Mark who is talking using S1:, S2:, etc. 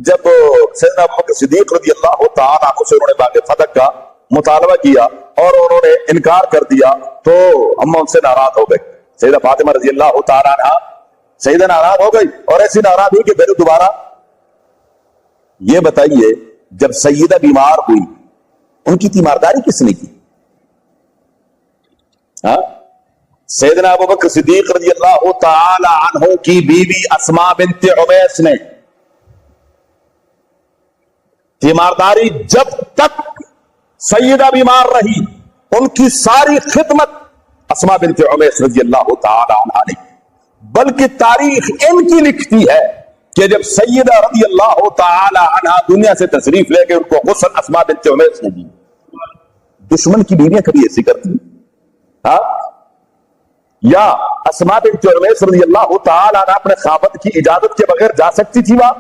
S1: جب سیدنا ابوبکر صدیق رضی اللہ تعالیٰ عنہ سے انہوں نے باغ فتح کا مطالبہ کیا اور انہوں نے انکار کر دیا تو اما ان سے ناراض ہو گئی. سیدہ فاطمہ رضی اللہ تعالیٰ عنہ سیدہ ناراض ہو گئی اور ایسی ناراض ہوئی کہ پھر دوبارہ. یہ بتائیے جب سیدہ بیمار ہوئی ان کی تیمارداری کس نے کی؟ سیدنا ابوبکر صدیق رضی اللہ تعالی عنہ کی بیوی اسماء بنت عمیس نے تیمارداری. جب تک سیدہ بیمار رہی ان کی ساری خدمت اسماء بنت عمیس رضی اللہ تعالی عنہ نے. بلکہ تاریخ ان کی لکھتی ہے کہ جب سیدہ رضی اللہ تعالی عنہ دنیا سے تشریف لے کے ان کو غسل اسماء بنت عمیس نے دی. دشمن کی بیویاں کبھی ایسی کرتی ہیں؟ یا اسماء بنت عمیس رضی اللہ تعالی عنہ اپنے خاوند کی اجازت کے بغیر جا سکتی تھی وہاں؟